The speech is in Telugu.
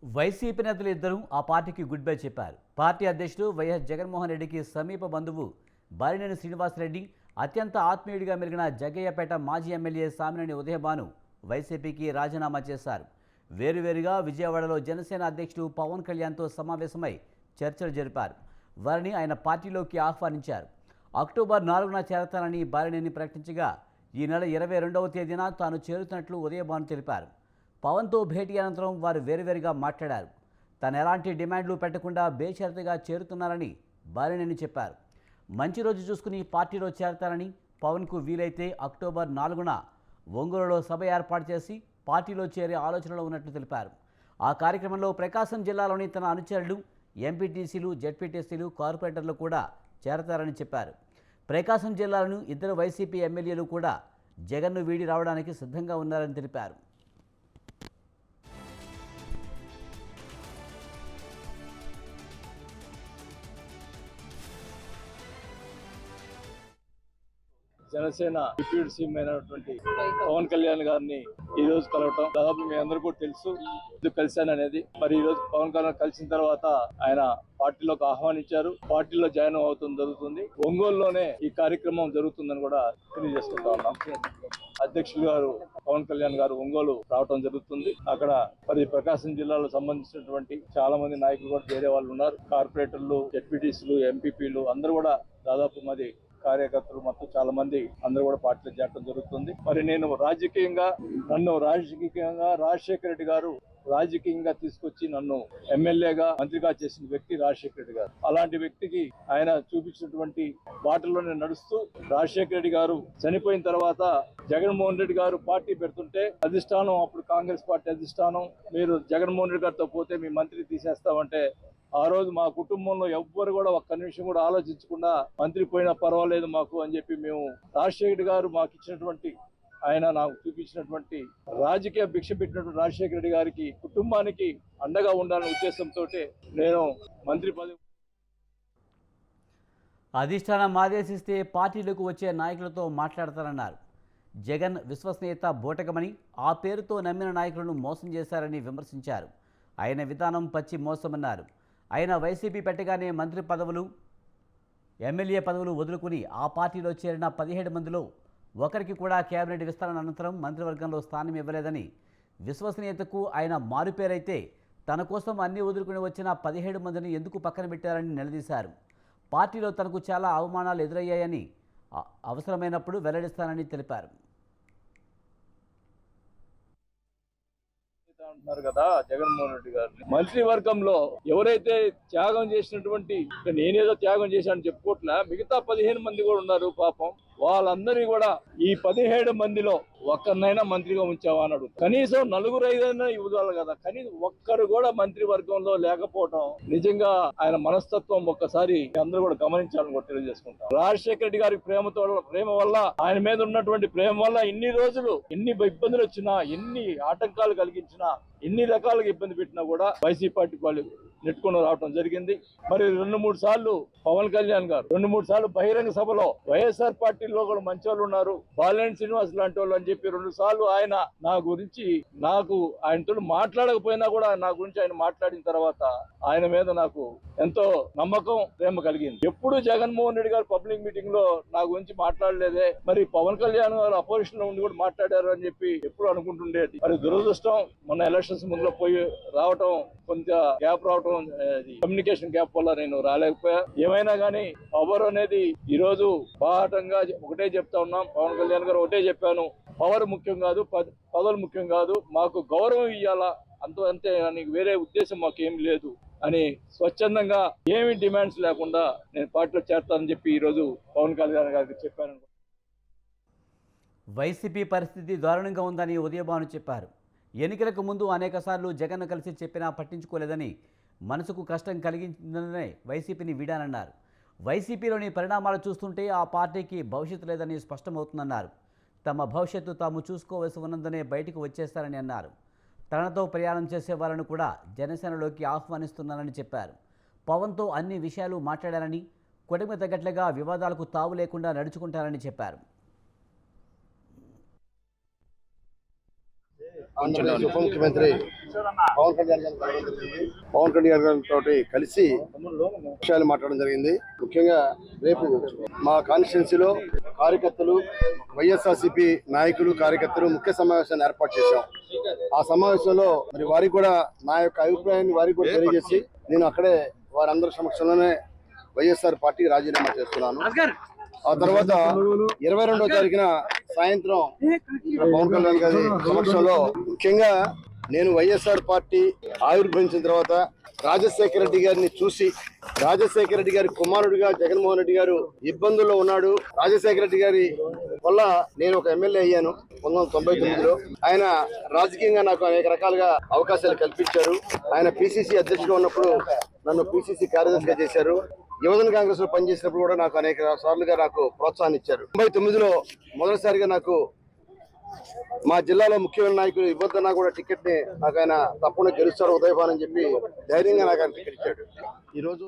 వైసీపీ నేతలు ఇద్దరూ ఆ పార్టీకి గుడ్ బై చెప్పారు. పార్టీ అధ్యక్షుడు వైఎస్ జగన్మోహన్ రెడ్డికి సమీప బంధువు బాలినేని శ్రీనివాసరెడ్డి, అత్యంత ఆత్మీయుడిగా మెలిగిన జగ్గయ్యపేట మాజీ ఎమ్మెల్యే సామినేని ఉదయభాను వైసీపీకి రాజీనామా చేశారు. వేరువేరుగా విజయవాడలో జనసేన అధ్యక్షుడు పవన్ కళ్యాణ్తో సమావేశమై చర్చలు జరిపారు. వారిని ఆయన పార్టీలోకి ఆహ్వానించారు. అక్టోబర్ 4న చేరతానని బాలినేని ప్రకటించగా ఈ నెల 22వ తేదీన తాను చేరుతున్నట్లు ఉదయభాను తెలిపారు. పవన్తో భేటీ అనంతరం వారు వేరువేరుగా మాట్లాడారు. తను ఎలాంటి డిమాండ్లు పెట్టకుండా బేషరతుగా చేరుతున్నారని బాలినేని చెప్పారు. మంచి రోజు చూసుకుని పార్టీలో చేరతారని, పవన్కు వీలైతే అక్టోబర్ 4న ఒంగోలులో సభ ఏర్పాటు చేసి పార్టీలో చేరే ఆలోచనలో ఉన్నట్లు తెలిపారు. ఆ కార్యక్రమంలో ప్రకాశం జిల్లాలోని తన అనుచరులు, ఎంపీటీసీలు, జెడ్పీటీసీలు, కార్పొరేటర్లు కూడా చేరతారని చెప్పారు. ప్రకాశం జిల్లాలోని ఇద్దరు వైసీపీ ఎమ్మెల్యేలు కూడా జగన్ను వీడి రావడానికి సిద్ధంగా ఉన్నారని తెలిపారు. జనసేన డిప్యూటీ సీఎం అయినటువంటి పవన్ కళ్యాణ్ గారిని ఈ రోజు కలవటం దాదాపు మీ అందరూ కూడా తెలుసు కలిశాను అనేది. మరి ఈ రోజు పవన్ కళ్యాణ్ కలిసిన తర్వాత ఆయన పార్టీలోకి ఆహ్వానించారు. పార్టీలో జాయిన్ అవుతుంది జరుగుతుంది. ఒంగోలులోనే ఈ కార్యక్రమం జరుగుతుందని కూడా తెలియజేసుకుంటా ఉన్నాం. అధ్యక్షులు గారు పవన్ కళ్యాణ్ గారు ఒంగోలు రావడం జరుగుతుంది. అక్కడ మరి ప్రకాశం జిల్లాలో సంబంధించినటువంటి చాలా మంది నాయకులు కూడా చేరే వాళ్ళు ఉన్నారు. కార్పొరేటర్లు, జెడ్పీటీసీలు, ఎంపీపీలు అందరూ కూడా దాదాపు మరి కార్యకర్తలు మొత్తం చాలా మంది అందరూ కూడా పార్టీలో చేరడం జరుగుతుంది. మరి నేను నన్ను రాజకీయంగా రాజశేఖర రెడ్డి గారు రాజకీయంగా తీసుకొచ్చి నన్ను ఎమ్మెల్యేగా, మంత్రిగా చేసిన వ్యక్తి రాజశేఖర రెడ్డి గారు. అలాంటి వ్యక్తికి ఆయన చూపించినటువంటి బాటలోనే నడుస్తూ రాజశేఖర రెడ్డి గారు చనిపోయిన తర్వాత జగన్మోహన్ రెడ్డి గారు పార్టీ పెడుతుంటే అధిష్టానం, అప్పుడు కాంగ్రెస్ పార్టీ అధిష్టానం, మీరు జగన్మోహన్ రెడ్డి గారితో పోతే మీ మంత్రి తీసేస్తామంటే ఆ రోజు మా కుటుంబంలో ఎవ్వరు కూడా ఒక్క నిమిషం కూడా ఆలోచించకుండా మంత్రి పోయినా పర్వాలేదు మాకు అని చెప్పి మేము రాజశేఖర గారు మాకు ఇచ్చినటువంటి, ఆయన నాకు చూపించినటువంటి రాజకీయ భిక్ష పెట్టినటువంటి రాజశేఖర రెడ్డి గారికి కుటుంబానికి అండగా ఉండాలనే ఉద్దేశంతో నేను మంత్రి పదవి. అధిష్టానం ఆదేశిస్తే పార్టీలకు వచ్చే నాయకులతో మాట్లాడతారన్నారు. జగన్ విశ్వసనీయత బూటకమని, ఆ పేరుతో నమ్మిన నాయకులను మోసం చేశారని విమర్శించారు. ఆయన విధానం పచ్చి మోసమన్నారు. ఆయన వైసీపీ పెట్టగానే మంత్రి పదవులు, ఎమ్మెల్యే పదవులు వదులుకుని ఆ పార్టీలో చేరిన 17 మందిలో ఒకరికి కూడా కేబినెట్ విస్తరణ అనంతరం మంత్రివర్గంలో స్థానం ఇవ్వలేదని, విశ్వసనీయతకు ఆయన మారుపేరైతే తన కోసం అన్ని వదులుకుని వచ్చిన 17 మందిని ఎందుకు పక్కన పెట్టారని నిలదీశారు. పార్టీలో తనకు చాలా అవమానాలు ఎదురయ్యాయని, అవసరమైనప్పుడు వెల్లడిస్తానని తెలిపారు. అంటున్నారు కదా జగన్మోహన్ రెడ్డి గారు, మంత్రివర్గంలో ఎవరైతే త్యాగం చేసినటువంటి, నేనేదో త్యాగం చేశానని చెప్పుకోవట్లే, మిగతా 15 మంది కూడా ఉన్నారు పాపం. వాళ్ళందరినీ కూడా ఈ 17 మందిలో ఒక్కరినైనా మంత్రిగా ఉంచావా అన్నాడు. కనీసం 4-5 ఇవ్వాలి కదా, కనీసం ఒక్కరు కూడా మంత్రివర్గంలో లేకపోవడం నిజంగా ఆయన మనస్తత్వం ఒక్కసారి అందరూ కూడా గమనించాలని కూడా తెలియజేసుకుంటాం. రాజశేఖర రెడ్డి గారికి ప్రేమ వల్ల, ఆయన మీద ఉన్నటువంటి ప్రేమ వల్ల ఇన్ని రోజులు ఎన్ని ఇబ్బందులు వచ్చినా, ఎన్ని ఆటంకాలు కలిగించినా, ఎన్ని రకాలుగా ఇబ్బంది పెట్టినా కూడా వైసీపీ పార్టీ వాళ్ళు నెట్టుకుని రావడం జరిగింది. మరి 2-3 సార్లు పవన్ కళ్యాణ్ గారు 2-3 సార్లు బహిరంగ సభలో వైఎస్ఆర్ పార్టీలో కూడా మంచి వాళ్ళు ఉన్నారు, బాలినేని శ్రీనివాస్ లాంటి వాళ్ళు అని చెప్పి 2 సార్లు ఆయన నా గురించి, నాకు ఆయనతో మాట్లాడకపోయినా కూడా నా గురించి ఆయన మాట్లాడిన తర్వాత ఆయన మీద నాకు ఎంతో నమ్మకం, ప్రేమ కలిగింది. ఎప్పుడు జగన్మోహన్ రెడ్డి గారు పబ్లిక్ మీటింగ్ లో నా గురించి మాట్లాడలేదే, మరి పవన్ కళ్యాణ్ గారు అపోజిషన్ లో ఉండి కూడా మాట్లాడారు అని చెప్పి ఎప్పుడు అనుకుంటుండేది. మరి దురదృష్టం, మొన్న ఎలక్షన్స్ ముందులో పోయి రావటం, కొంత గ్యాప్ రావటం, కమ్యూనికేషన్ గ్యాప్ వల్ల నేను రాలేకపోయా. ఏమైనా కానీ పవర్ అనేది ఈ రోజు బాహటంగా ఒకటే చెప్తా ఉన్నాం. పవన్ కళ్యాణ్ గారు ఒకటే చెప్పాను, పవర్ ముఖ్యం కాదు, పదవులు ముఖ్యం కాదు, మాకు గౌరవం ఇవ్వాలా అంతే, నీకు వేరే ఉద్దేశం మాకేం లేదు అని స్వచ్ఛందంగా ఏమి డిమాండ్స్ లేకుండా నేను పార్టీలో చేస్తానని చెప్పి ఈ రోజు పవన్ కళ్యాణ్ గారికి చెప్పాను. వైసీపీ పరిస్థితి దారుణంగా ఉందని ఉదయభాను చెప్పారు. ఎన్నికలకు ముందు అనేకసార్లు జగన్ను కలిసి చెప్పినా పట్టించుకోలేదని, మనసుకు కష్టం కలిగించిందనే వైసీపీని వీడానన్నారు. వైసీపీలోని పరిణామాలు చూస్తుంటే ఆ పార్టీకి భవిష్యత్తు లేదని స్పష్టమవుతుందన్నారు. తమ భవిష్యత్తు తాము చూసుకోవలసి ఉన్నందునే బయటకు వచ్చేస్తారని అన్నారు. తనతో ప్రయాణం చేసే వారిని కూడా జనసేనలోకి ఆహ్వానిస్తున్నారని చెప్పారు. పవన్తో అన్ని విషయాలు మాట్లాడారని, కుటుంబ తగ్గట్లుగా వివాదాలకు తావు లేకుండా నడుచుకుంటారని చెప్పారు. ఆంధ్రప్రదేశ్ ఉప ముఖ్యమంత్రి పవన్ కళ్యాణ్ గారితో కలిసి విషయాలు మాట్లాడడం జరిగింది. ముఖ్యంగా రేపు మా కాన్స్టిట్యున్సీలో కార్యకర్తలు, వైఎస్ఆర్సీపీ నాయకులు, కార్యకర్తలు ముఖ్య సమావేశాన్ని ఏర్పాటు చేశాం. ఆ సమావేశంలో మరి వారికి కూడా నా యొక్క అభిప్రాయాన్ని వారికి కూడా తెలియజేసి నేను అక్కడే వారందరి సమక్షంలోనే వైఎస్ఆర్ పార్టీకి రాజీనామా చేస్తున్నాను. ఆ తర్వాత 22వ తారీఖున సాయంత్రం పవన్ కళ్యాణ్ గారి సమక్షంలో ముఖ్యంగా నేను వైఎస్ఆర్ పార్టీ ఆవిర్భవించిన తర్వాత రాజశేఖర రెడ్డి గారిని చూసి, రాజశేఖర రెడ్డి గారి కుమారుడిగా జగన్మోహన్ రెడ్డి గారు ఇబ్బందుల్లో ఉన్నాడు. రాజశేఖర రెడ్డి గారి వల్ల నేను ఒక ఎమ్మెల్యే అయ్యాను 1999లో. ఆయన రాజకీయంగా నాకు అనేక రకాలుగా అవకాశాలు కల్పించారు. ఆయన పిసిసి అధ్యక్షుడు ఉన్నప్పుడు నన్ను పిసిసి కార్యదర్శిగా చేశారు. యువజన కాంగ్రెస్ లో పనిచేసినప్పుడు కూడా నాకు అనేక సార్లుగా నాకు ప్రోత్సాహాన్ని ఇచ్చారు. 99లో మొదటిసారిగా నాకు మా జిల్లాలో ముఖ్యమైన నాయకులు ఇవ్వద్దన్నా కూడా టికెట్ ని నాకు ఆయన తప్పకుండా గెలుస్తారు ఉదయభాన్ అని చెప్పి ధైర్యంగా నాకు ఆయన టికెట్ ఇచ్చాడు. ఈరోజు